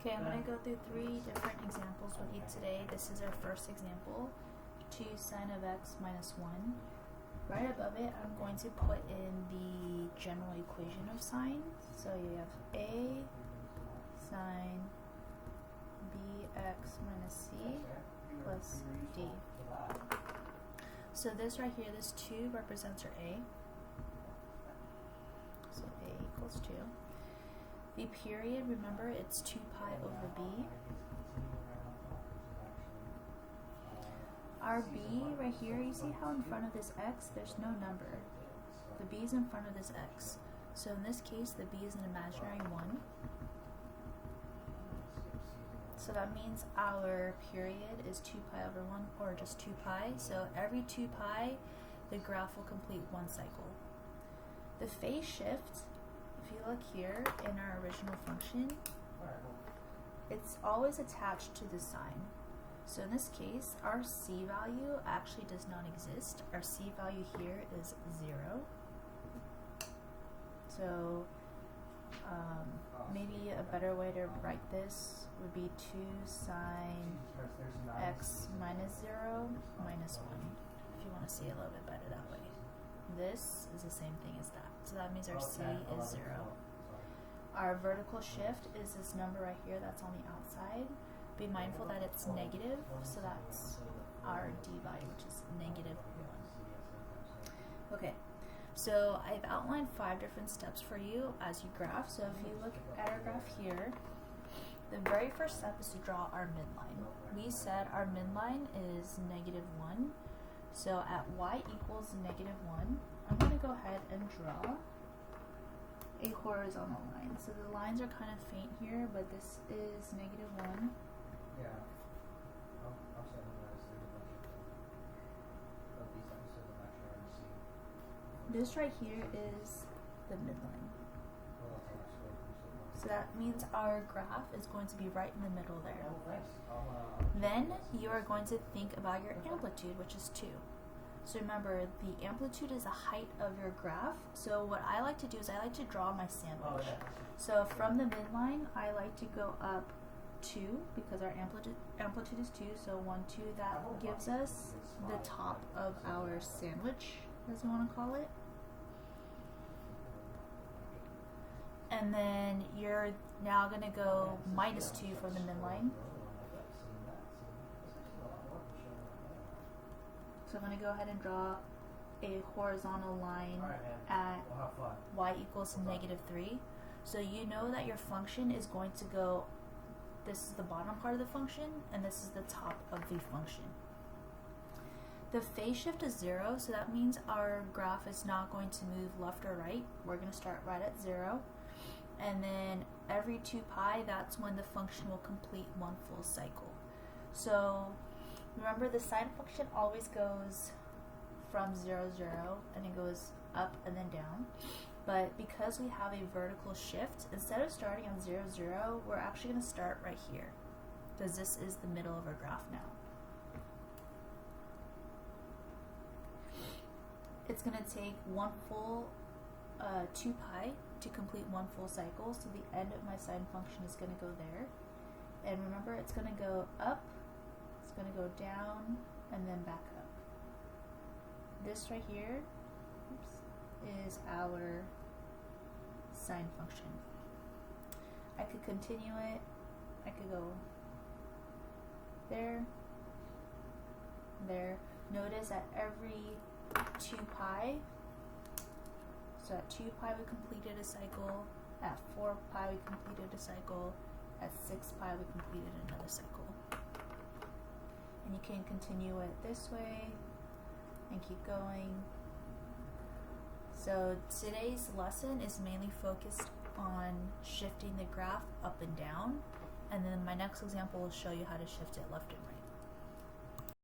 Okay, I'm going to go through 3 different examples with you today. This is our first example, 2 sine of x minus 1. Right above it, I'm going to put in the general equation of sine. So you have a sine bx minus c plus d. So this right here, this 2 represents our a. So a equals 2. The period, remember, it's 2 pi over b. Our b right here, you see how in front of this x, there's no number. The b is in front of this x. So in this case, the b is an imaginary 1. So that means our period is 2 pi over 1, or just 2 pi. So every 2 pi, the graph will complete 1 cycle. The phase shift, if you look here in our original function, it's always attached to the sine. So in this case, our c value actually does not exist. Our c value here is 0. So maybe a better way to write this would be 2 sine x minus 0 minus 1, if you want to see it a little bit better that way. This is the same thing as that. So that means our c is 0. Our vertical shift is this number right here that's on the outside. Be mindful that it's negative, so that's our d value, which is negative 1. Okay, so I've outlined 5 different steps for you as you graph. So if you look at our graph here, the very first step is to draw our midline. We said our midline is negative 1. So at y equals negative 1, I'm going to go ahead and draw a horizontal line. So the lines are kind of faint here, but this is negative 1. Yeah. This right here is the midline. So that means our graph is going to be right in the middle there. Then you are going to think about your amplitude, which is 2. So remember, the amplitude is the height of your graph. So what I like to do is I like to draw my sandwich. So from the midline, I like to go up 2 because our amplitude is 2. So 1, 2, that gives us the top of our sandwich, as you want to call it. And then you're now going to go minus 2 from the midline. So I'm going to go ahead and draw a horizontal line at y equals negative 3. So you know that your function is going to go, this is the bottom part of the function, and this is the top of the function. The phase shift is 0, so that means our graph is not going to move left or right. We're going to start right at 0. And then every 2 pi, that's when the function will complete 1 full cycle. So remember, the sine function always goes from 0, 0, and it goes up and then down. But because we have a vertical shift, instead of starting on 0, 0, we're actually going to start right here, because this is the middle of our graph now. It's going to take 1 full 2 pi to complete 1 full cycle, so the end of my sine function is going to go there. And remember, it's going to go up, it's going to go down, and then back up. This right here is our sine function. I could continue it. I could go there, there. Notice at every 2 pi, so at 2 pi we completed a cycle, at 4 pi we completed a cycle, at 6 pi we completed another cycle. And you can continue it this way and keep going. So today's lesson is mainly focused on shifting the graph up and down, and then my next example will show you how to shift it left and right.